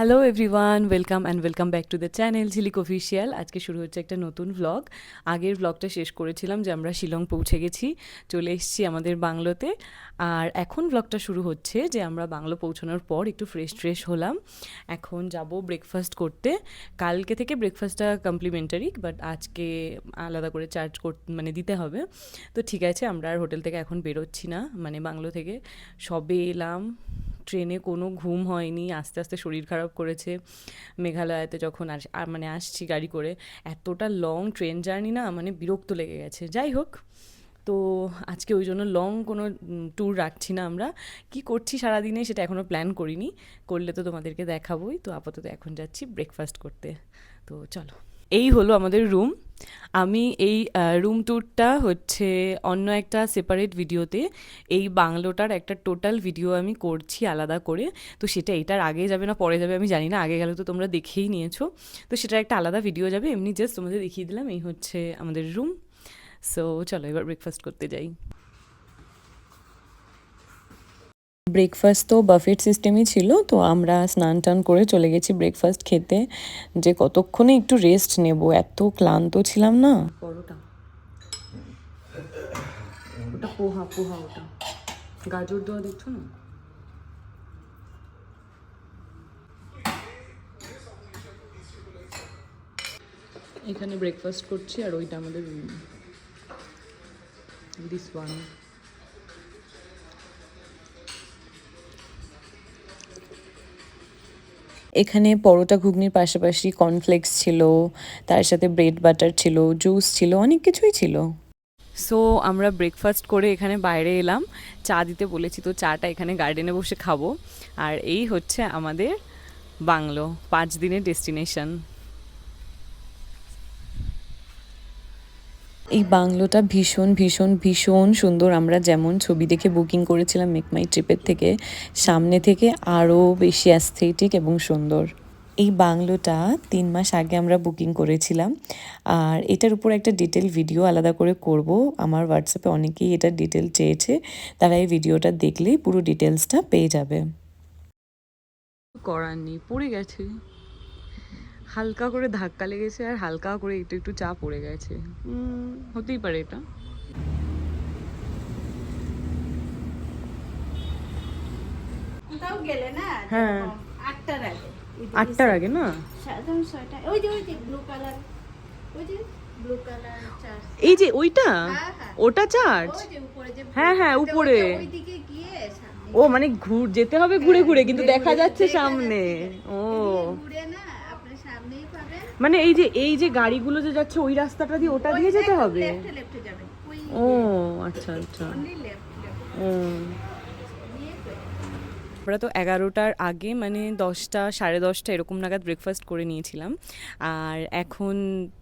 Hello everyone, welcome back to the channel Jhilik official. আজকে শুরু হচ্ছে একটা নতুন ভ্লগ। আগের ভ্লগটা শেষ করেছিলাম যে আমরা শিলং পৌঁছে গেছি, চলে এসেছি আমাদের বাংলোতে। আর এখন ভ্লগটা শুরু হচ্ছে যে আমরা বাংলো পৌঁছানোর পর একটু ফ্রেশ হলাম। এখন যাব ব্রেকফাস্ট করতে। কালকে থেকে ব্রেকফাস্টটা কমপ্লিমেন্টারি, বাট আজকে আলাদা করে চার্জ দিতে হবে। তো ঠিক আছে, আমরা আর হোটেল থেকে এখন বেরোচ্ছি না, বাংলো থেকে সবে এলাম। ট্রেনে কোনো ঘুম হয়নি, আস্তে আস্তে শরীর খারাপ করেছে। মেঘালয়াতে যখন আসছি গাড়ি করে, এতটা লং ট্রেন জার্নি না, বিরক্ত লেগে গেছে। যাই হোক, তো আজকে ওই জন্য লং কোনো ট্যুর রাখছি না। আমরা কি করছি সারাদিনে সেটা এখনও প্ল্যান করিনি, করলে তো তোমাদেরকে দেখাবোই। তো আপাতত এখন যাচ্ছি ব্রেকফাস্ট করতে। তো চলো, এই হলো আমাদের রুম। আমি এই রুম ট্যুরটা হচ্ছে অন্য একটা সেপারেট ভিডিওতে, এই বাংলোটার একটা টোটাল ভিডিও আমি করছি আলাদা করে। তো সেটা এটার আগে যাবে না পরে যাবে আমি জানি না, আগে গেলে তো তোমরা দেখেই নিয়েছো। তো সেটা একটা আলাদা ভিডিও যাবে, এমনি জাস্ট তোমাদের দেখিয়ে দিলাম এই হচ্ছে আমাদের রুম। সো চলো এবার ব্রেকফাস্ট করতে যাই। ব্রেকফাস্ট তো বাফেট সিস্টেমই ছিল, তো আমরা স্নান টান করে চলে গেছি ব্রেকফাস্ট খেতে। যে কতক্ষণে একটু রেস্ট নেব, এত ক্লান্ত ছিলাম না। পরোটা, ওটা পোহা ওটা গাজর দেওয়া, দেখছো না? এখানে ব্রেকফাস্ট করছি, আর ওইটা আমাদের রুম, দিস ওয়ান। এখানে পরোটা ঘুগনির পাশাপাশি কর্নফ্লেক্স ছিল, তার সাথে ব্রেড বাটার ছিল, জুস ছিল, অনেক কিছুই ছিল। সো আমরা ব্রেকফাস্ট করে এখানে বাইরে এলাম, চা দিতে বলেছি, তো চাটা এখানে গার্ডেনে বসে খাবো। আর এই হচ্ছে আমাদের বাংলো, 5 দিনের ডেস্টিনেশন। এই বাংলোটা ভীষণ ভীষণ ভীষণ সুন্দর। আমরা যেমন ছবি দেখে বুকিং করেছিলাম মেক মাই ট্রিপের থেকে, সামনে থেকে আরও বেশি অ্যাস্থেটিক এবং সুন্দর। এই বাংলোটা 3 মাস আগে আমরা বুকিং করেছিলাম, আর এটার উপর একটা ডিটেল ভিডিও আলাদা করে করব। আমার হোয়াটসঅ্যাপে অনেকেই এটার ডিটেল চেয়েছে, তারা এই ভিডিওটা দেখলেই পুরো ডিটেলসটা পেয়ে যাবে। করার নেই, পড়ে গেছে, হালকা করে ধাক্কা লেগেছে আর হালকা করে একটু একটু চা পড়ে গেছে। হতেই পারে এটা। গেলে না, হ্যাঁ, 8টার আগে, 8টার আগে না, সাধারণ 6টা। ওই যে ব্লু কালার, ওই যে ব্লু কালার চার্চ, এই যে ওইটা, হ্যাঁ হ্যাঁ ওটা চার্চ। ওই যে উপরে যে, হ্যাঁ হ্যাঁ উপরে। ওইদিকে গিয়ে সামনে, ও যেতে হবে ঘুরে ঘুরে, কিন্তু ঘুরে দেখা ঘুরে যাচ্ছে দেখা সামনে। যাচ্ছে। ও এদিকে ঘুরে না, আপনি সামনেই পাবেন। এই যে গাড়িগুলো যে যাচ্ছে ওই রাস্তাটা দিয়ে, ওটা দিয়ে যেতে হবে। লেফটে যাবেন, ওই ও আচ্ছা আচ্ছা। অনলি লেফট ও, দিয়ে আমরা তো 11টার আগে 10টা 10:30 এরকম নাগাদ ব্রেকফাস্ট করে নিয়েছিলাম। আর এখন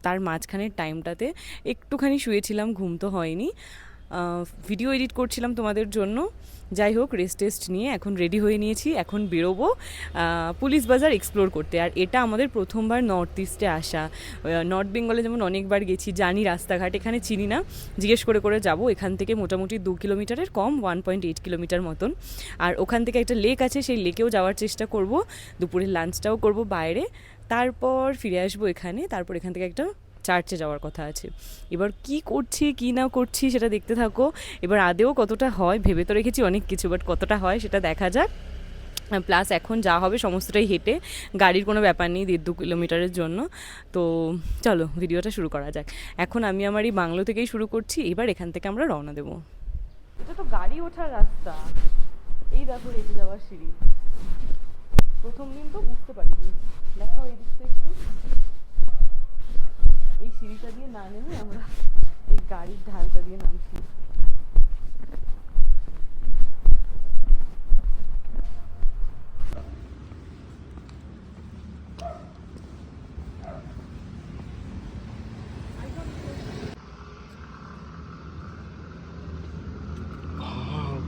তার মাঝখানের টাইমটাতে একটুখানি শুয়েছিলাম, ঘুম তো হয়নি। ভিডিও এডিট করছিলাম তোমাদের জন্য। যাই হোক, রেস্ট নিয়ে এখন রেডি হয়ে নিয়েছি, এখন বেরোবো পুলিশ বাজার এক্সপ্লোর করতে। আর এটা আমাদের প্রথমবার নর্থ ইস্টে আসা। নর্থ বেঙ্গলে যেমন অনেকবার গেছি, জানি রাস্তাঘাট, এখানে চিনি না, জিজ্ঞেস করে করে যাবো। এখান থেকে মোটামুটি 2 কিলোমিটারের কম, 1.8 কিলোমিটার মতন। আর ওখান থেকে একটা লেক আছে, সেই লেকেও যাওয়ার চেষ্টা করব, দুপুরের লাঞ্চটাও করব বাইরে, তারপর ফিরে আসবো এখানে। তারপর এখান থেকে একটা চার্চে যাওয়ার কথা আছে। এবার কি করছি কি না করছি সেটা দেখতে থাকো। এবার আদেও কতটা হয়, ভেবে তো রেখেছি অনেক কিছু, বাট কতটা হয় সেটা দেখা যাক। প্লাস এখন যা হবে সমস্তটাই হেঁটে, গাড়ির কোনো ব্যাপার নেই 1.5-2 কিলোমিটারের জন্য। তো চলো ভিডিওটা শুরু করা যাক। এখন আমি আমার এই বাংলো থেকেই শুরু করছি, এবার এখান থেকে আমরা রওনা দেবো। এটা তো গাড়ি ওঠার রাস্তা, এই দেখো হেঁটে যাওয়ার সিঁড়ি। প্রথম দিন তো বুঝতে পারিনি, দেখাও এই দিকটা একটু। এই সিঁড়িটা দিয়ে না নেমে আমরা এই গাড়ির ঢালটা দিয়ে নামছি।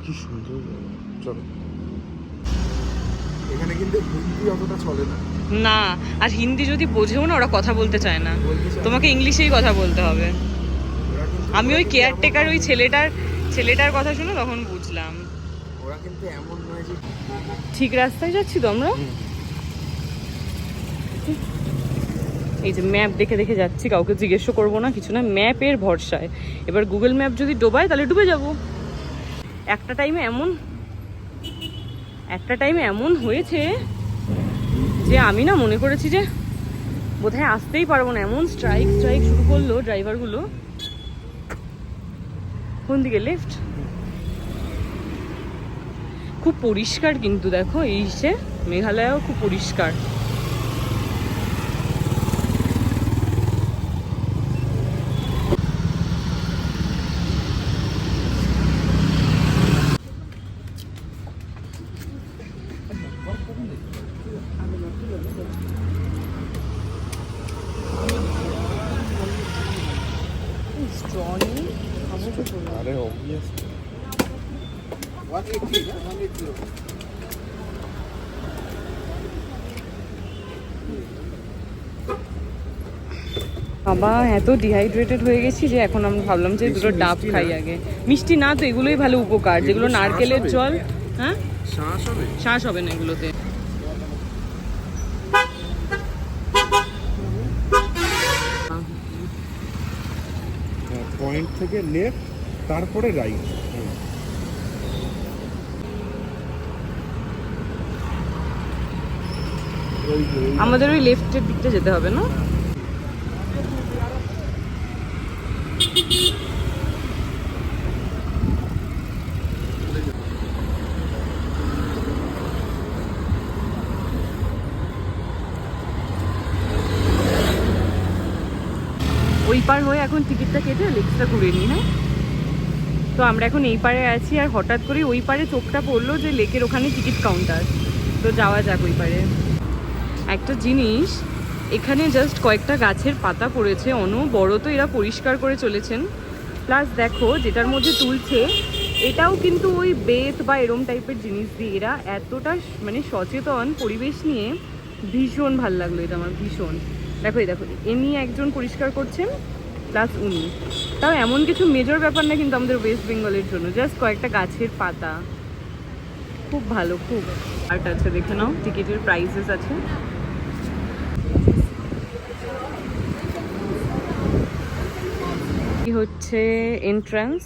কি সুন্দর। চলো, এখানে কিন্তু হিন্দি অতটা চলে না। না, আর হিন্দি যদি বোঝেও না, ওরা কথা বলতে চায় না, তোমাকে ইংলিশেই কথা বলতে হবে। আমি ওই কেয়ারটেকার ওই ছেলেটার কথা শুনে তখন বুঝলাম। ওরা কিন্তু এমন নয় যে ঠিক রাস্তায় যাচ্ছি তো আমরা। এই যে ম্যাপ দেখে দেখে যাচ্ছি, কাউকে জিজ্ঞেসও করবো না, কিছু না, ম্যাপের ভরসায়। এবার গুগল ম্যাপ যদি ডোবায় তাহলে ডুবে যাব। একটা টাইমে এমন হয়েছে যে আমি না মনে করেছি যে বোধহয় আসতেই পারবো না, এমন স্ট্রাইক শুরু করলো ড্রাইভারগুলো। কোন দিকে? লেফট। খুব পরিষ্কার কিন্তু দেখো, এই সে মেঘালয়ও খুব পরিষ্কার। আরে obviously 180 না 180 বাবা এত ডিহাইড্রেটেড হয়ে গেছি যে এখন আমরা ভাবলাম যে দুটো ডাব খাই আগে। মিষ্টি না তো, এগুলোই ভালো উপকার, যেগুলো নারকেলের জল। হ্যাঁ, শ্বাস হবে না এগুলোতে। পয়েন্ট থেকে লেফট, তারপরে রাইট। আমাদের ওই লেফটের দিকটা যেতে হবে না? ওই পার হয়ে এখন টিকিটটা কেটে লেকটা ঘুরে নিই। হ্যাঁ, তো আমরা এখন এই পারে আছি, আর হঠাৎ করে ওই পারে চোখটা পড়লো যে লেকের ওখানে টিকিট কাউন্টার। তো যাওয়া যাক ওই পারে। একটা জিনিস, এখানে জাস্ট কয়েকটা গাছের পাতা পড়েছে, বড় তো এরা পরিষ্কার করে চলেছেন। প্লাস দেখো যেটার মধ্যে তুলছে এটাও কিন্তু ওই বেত বা এরম টাইপের জিনিস দিয়ে। এরা এতটা মানে সচেতন পরিবেশ নিয়ে, ভীষণ ভাল লাগলো এটা আমার, ভীষণ। দেখো এই দেখো, এমনি একজন পরিষ্কার করছেন প্লাস উনি, তাও এমন কিছু মেজর ব্যাপার না কিন্তু আমাদের ওয়েস্ট বেঙ্গলের জন্য, জাস্ট কয়েকটা গাছের পাতা। খুব ভালো, খুব। আর্ট আছে, দেখে নাও, টিকিটের প্রাইসেস আছে। হচ্ছে এন্ট্রান্স,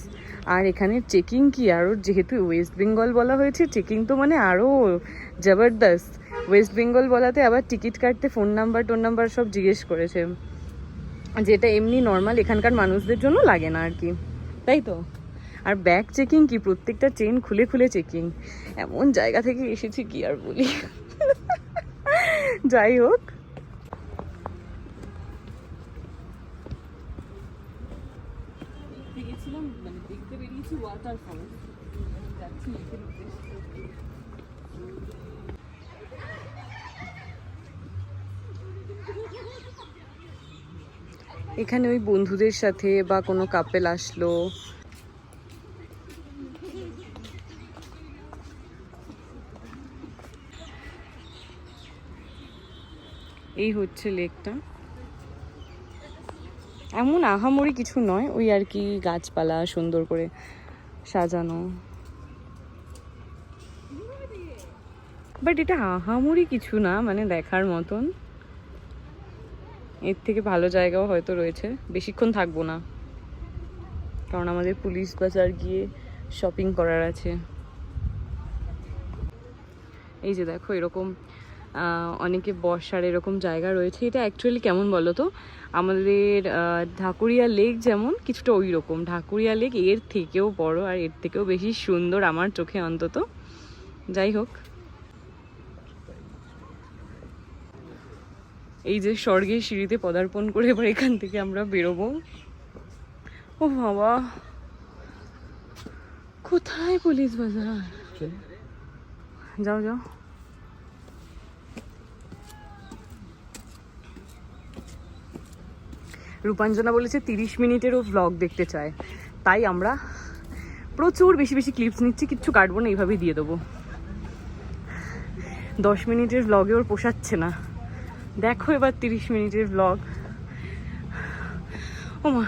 আর এখানে চেকিং কি আরও, যেহেতু ওয়েস্ট বেঙ্গল বলা হয়েছে, চেকিং তো মানে আরও জবরদস্ত। ওয়েস্ট বেঙ্গল বলাতে আবার টিকিট কাটতে ফোন নাম্বার সব জিজ্ঞেস করেছে, যেটা এমনি নর্মাল এখানকার মানুষদের জন্য লাগে না আর কি, তাই তো। আর ব্যাগ চেকিং কি, প্রত্যেকটা চেন খুলে খুলে চেকিং। এমন জায়গা থেকে এসেছি কি আর বলি। যাই হোক, গেছিলাম মানে দেখতে বেরিয়েছি ওয়াটারফল, যাচ্ছি লেকের উদ্দেশ্যে। এখানে ওই বন্ধুদের সাথে বা কোনো কাপেল আসলো, এই হচ্ছে লেকটা। এমন আহামরি কিছু নয়, ওই আর কি গাছপালা সুন্দর করে সাজানো, বাট এটা আহামরি কিছু না, মানে দেখার মতন। এর থেকে ভালো জায়গাও হয়তো রয়েছে। বেশিক্ষণ থাকবো না, কারণ আমাদের পুলিশ বাজার গিয়ে শপিং করার আছে। এই যে দেখো, এরকম অনেকে বসার এরকম জায়গা রয়েছে। এটা অ্যাকচুয়ালি কেমন বলো তো, আমাদের ঢাকুরিয়া লেক যেমন কিছুটা ওই রকম। ঢাকুরিয়া লেক এর থেকেও বড় আর এর থেকেও বেশি সুন্দর আমার চোখে অন্তত। যাই হোক, এই যে স্বর্গের সিঁড়িতে পদার্পণ করে এবার এখান থেকে আমরা বেরোবো। ও বাবা, কোথায় পুলিশ বাজার? যাও যাও। রূপাঞ্জনা বলেছে 30 মিনিটেরও ভ্লগ দেখতে চায়, তাই আমরা প্রচুর বেশি বেশি ক্লিপস নিচ্ছি, কিচ্ছু কাটবো না, এইভাবেই দিয়ে দেবো। 10 মিনিটের ভ্লগে ওর পোষাচ্ছে না, দেখো এবার 30 মিনিটের ভ্লগ। ও মা,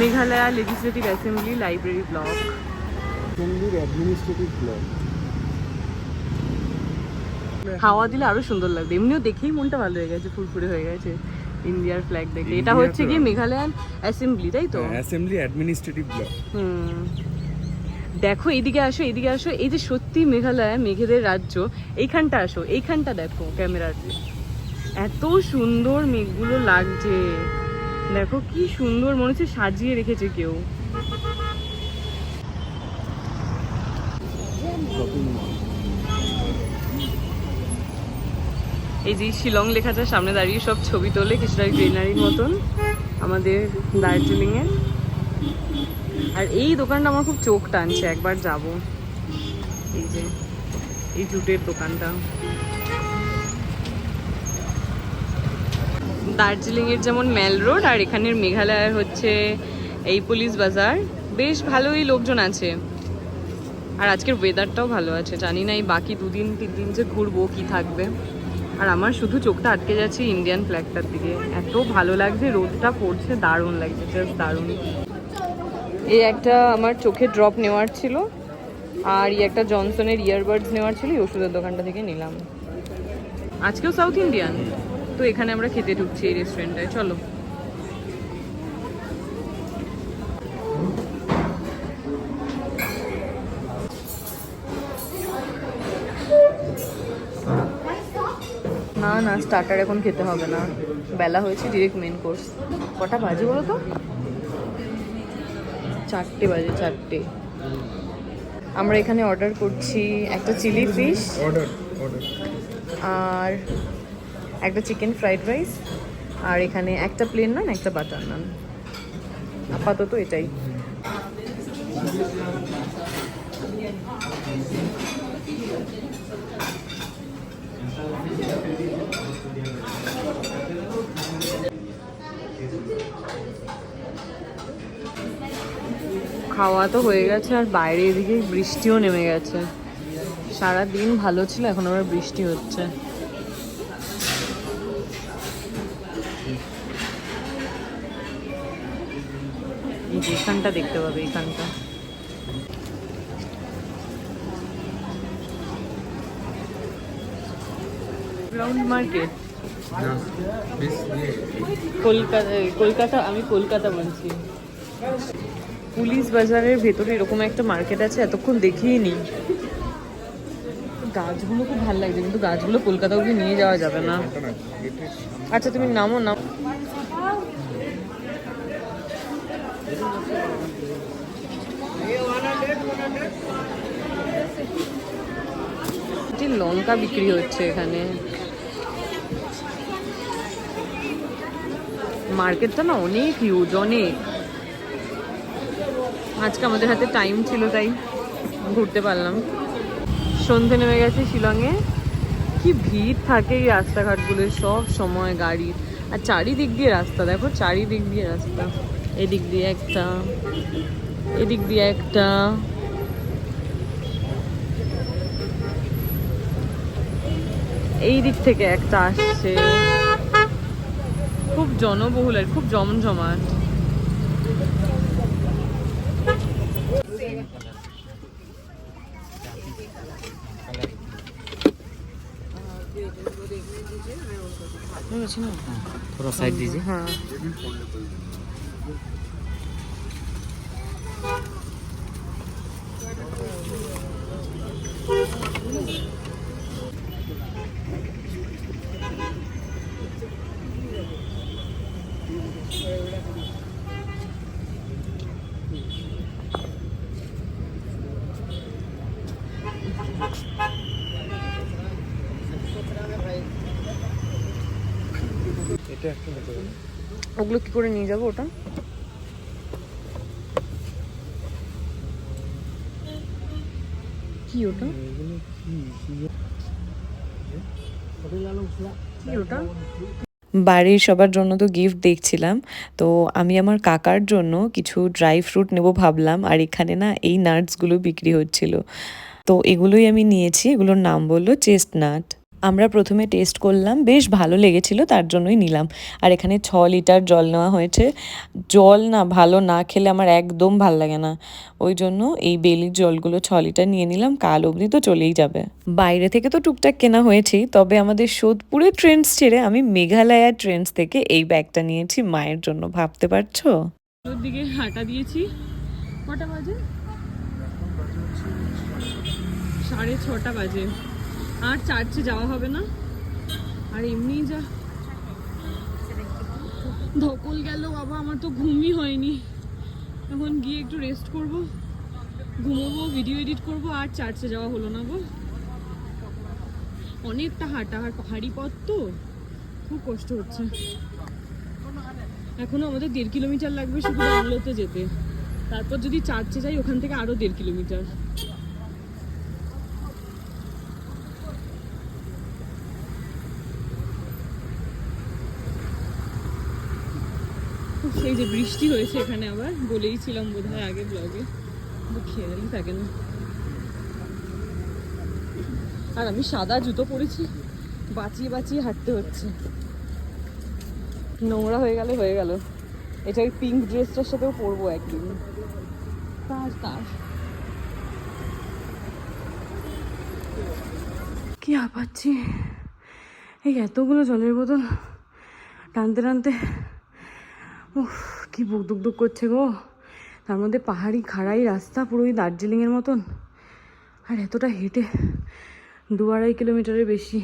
Meghalaya legislative assembly library block. অ্যাসেম্বলির অ্যাডমিনিস্ট্রেটিভ ব্লক। হাওয়া দিলে আরো সুন্দর লাগবে, এমনিও দেখেই মনটা ভালো হয়ে গেছে, ফুরফুরে হয়ে গেছে ইন্ডিয়ার ফ্ল্যাগ দেখে। এটা ইন্ডিয়া হচ্ছে তো- গিয়ে মেঘালয়ান অ্যাসেম্বলি, তাই তো? Assembly administrative block. হুম, দেখো এদিকে আসো, এদিকে আসো, এই যে সত্যি মেঘালয় মেঘেদের রাজ্য, এইখানটা আসো, এইখানটা দেখো ক্যামেরার, এত সুন্দর মেঘগুলো লাগছে, দেখো কি সুন্দর, মনে হচ্ছে সাজিয়ে রেখেছে কেউ। এই যে শিলং লেখাটা সামনে দাঁড়িয়ে সব ছবি তোলে কিছুটা গ্রিনারির মতন আমাদের দার্জিলিং এর। আর এই দোকানটা আমার খুব চোখ টানছে, একবার যাব। এই যে এই জুটের দোকানটা, দার্জিলিং এর যেমন মেল রোড, আর এখানের মেঘালয়ের হচ্ছে এই পুলিশ বাজার। বেশ ভালোই লোকজন আছে, আর আজকের ওয়েদারটাও ভালো আছে। জানি না এই বাকি 2-3 দিন যে ঘুরবো কি থাকবে। আর আমার শুধু চোখটা আটকে যাচ্ছে ইন্ডিয়ান ফ্ল্যাগটার দিকে, এত ভালো লাগছে, রোদটা পড়ছে, দারুণ লাগছে, জাস্ট দারুণ। এই একটা আমার চোখে ড্রপ নেওয়ার ছিল, আর এই একটা জনসনের ইয়ারবাডস নেওয়ার ছিল, এই ওষুধের দোকানটা থেকে নিলাম। আজকেও সাউথ ইন্ডিয়ান, তো এখানে আমরা খেতে ঢুকছি এই রেস্টুরেন্টটায়, চলো। না না, স্টার্টার এখন খেতে হবে না, বেলা হয়েছে, ডিরেক্ট মেন কোর্স। কটা বাজে বলো তো? 4টে বাজে, 4টে। আমরা এখানে অর্ডার করছি একটা চিলি ফিশ, অর্ডার আর একটা চিকেন ফ্রাইড রাইস, আর এখানে একটা প্লেন নান, একটা বাটার নান। আপাতত এটাই। খাওয়া তো হয়ে গেছে, আর বাইরে এদিকে বৃষ্টিও নেমে গেছে। সারা দিন ভালো ছিল, এখন আবার বৃষ্টি হচ্ছে। এই যে এখানটা দেখতে পাবে, এখানটা গ্রাউন্ড মার্কেট। কলকাতা, আমি কলকাতা বলছি। পুলিশ বাজারের ভেতরে এরকম একটা মার্কেট আছে, এতক্ষণ দেখিই নি। গাছগুলো খুব ভালো লাগছে, কিন্তু গাছগুলো কলকাতা অব্দি নিয়ে যাওয়া যাবে না। আচ্ছা তুমি নামো না। লঙ্কা বিক্রি হচ্ছে এখানে। মার্কেটটা না অনেক হিউজ, অনেক। আজকে আমাদের হাতে টাইম ছিল, তাই ঘুরতে পারলাম। সন্ধে নেমে গেছে শিলংয়ে। কি ভিড় থাকে এই রাস্তাঘাটগুলোয় সব সময় গাড়ির, আর চারিদিক দিয়ে রাস্তা, দেখো চারিদিক দিয়ে রাস্তা, এদিক দিয়ে একটা, এদিক দিয়ে একটা। এই দিক থেকে একটা আসছে, খুব জনবহুল আর খুব জমজমাট। थोड़ा साइड दीजिए। हाँ, এটা একটা হতে পারে। ওগুলো কি করে নিয়ে যাবো ওটা? কি ওটা? এগুলো কি ওটা? বাড়ির সবার জন্য তো গিফট দেখছিলাম, তো আমি আমার কাকার জন্য কিছু ড্রাই ফ্রুট নেব ভাবলাম, আর এখানে না এই নাটসগুলো বিক্রি হচ্ছিল, তো এগুলোই আমি নিয়েছি। এগুলোর নাম বললো চেস্টনাট। আমরা প্রথমে টেস্ট করলাম, বেশ ভালো লেগেছিল, তার জন্যই নিলাম। আর এখানে 6 লিটার জল নেওয়া হয়েছে। জল না ভালো না খেলে আমার একদম ভাল লাগে না, ওই জন্য এই বেলির জলগুলো 6 লিটার নিয়ে নিলাম। কাল অবধি তো চলেই যাবে। বাইরে থেকে তো টুকটাক কেনা হয়েছেই, তবে আমাদের সোদপুরের ট্রেন্ডস ছেড়ে আমি মেঘালয়ার ট্রেন্ডস থেকে এই ব্যাগটা নিয়েছি মায়ের জন্য, ভাবতে পারছো? ওর দিকে হাঁটা দিয়েছি। কটা বাজে? 6:30 বাজে। আর চার্চে যাওয়া হবে না, আর এমনি যা ধকল গেল বাবা, আমার তো ঘুমই হয়নি। এখন গিয়ে একটু রেস্ট করব, ঘুমোবো, ভিডিও এডিট করব, আর চার্চে যাওয়া হলো না গো। অনেকটা হাঁটা, আর পাহাড়ি পথ তো খুব কষ্ট হচ্ছে। এখনো আমাদের 1.5 কিলোমিটার লাগবে শুধু বাংলোতে যেতে, তারপর যদি চার্চে যাই ওখান থেকে আরো 1.5 কিলোমিটার। সেই যে বৃষ্টি হয়েছে এখানে, আবার বলেইছিলাম বোধহয় আগে ব্লগে, খেয়ালই থাকে না। আর আমি সাদা জুতো পরেছি, বাঁচিয়ে বাঁচিয়ে হাঁটতে হচ্ছে। নোংরা হয়ে গেল। এটা ওই পিঙ্ক ড্রেসটার সাথেও পরবো একদিন। তার কি হাঁপাচ্ছি, এই এতগুলো জলের বোতল টানতে টানতে উফ, কি বুক দুক দুক করছে গো। তার মধ্যে পাহাড়ি খাড়াই রাস্তা, পুরো ওই দার্জিলিংয়ের মতন। আর এতটা হেঁটে 2-2.5 কিলোমিটারের বেশি।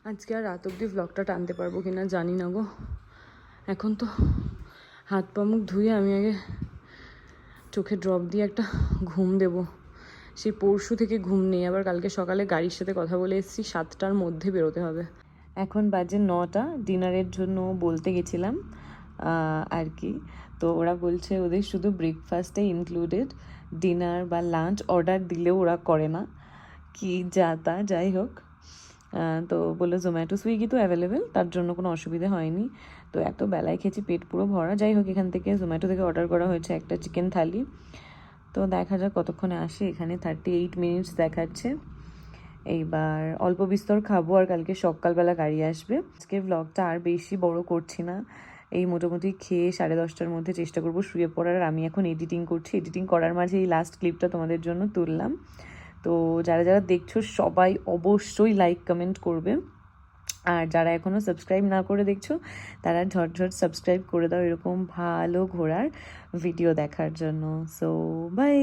আজকে আর রাত অবধি ব্লগটা টানতে পারবো কিনা জানি না গো। এখন তো হাত পা মুখ ধুয়ে আমি আগে চোখে ড্রপ দিয়ে একটা ঘুম দেব। সেই পরশু থেকে ঘুম নেই, আবার কালকে সকালে গাড়ির সাথে কথা বলে এসেছি 7টার মধ্যে বেরোতে হবে। এখন বাজে 9টা, ডিনারের জন্য বলতে গেছিলাম আর কি। তো ওরা বলছে ওদের শুধু ব্রেকফাস্টে ইনক্লুডেড, ডিনার বা লাঞ্চ অর্ডার দিলেও ওরা করে না, কি যা তা, যাই হোক। তো বললো জোম্যাটো সুইগি তো অ্যাভেলেবেল, তার জন্য কোনো অসুবিধা হয়নি। তো এত বেলায় খেয়েছি, পেট পুরো ভরা। যাই হোক, এখান থেকে জোম্যাটো থেকে অর্ডার করা হয়েছে একটা চিকেন থালি। তো দেখা যাক কতক্ষণে আসে। এখানে 38 মিনিটস দেখাচ্ছে। এইবার অল্প বিস্তর খাবো, আর কালকে সকালবেলা গাড়ি আসবে। আজকের ব্লগটা আর বেশি বড় করছি না, এই মোটামুটি খেয়ে 10:30টার মধ্যে চেষ্টা করবো শুয়ে পড়ার। আর আমি এখন এডিটিং করছি, এডিটিং করার মাঝে এই লাস্ট ক্লিপটা তোমাদের জন্য তুললাম। তো যারা যারা দেখছো সবাই অবশ্যই লাইক কমেন্ট করবে, আর যারা এখনও সাবস্ক্রাইব না করে দেখছো তারা ঝটঝট সাবস্ক্রাইব করে দাও এরকম ভালো ঘোরার ভিডিও দেখার জন্য। So by.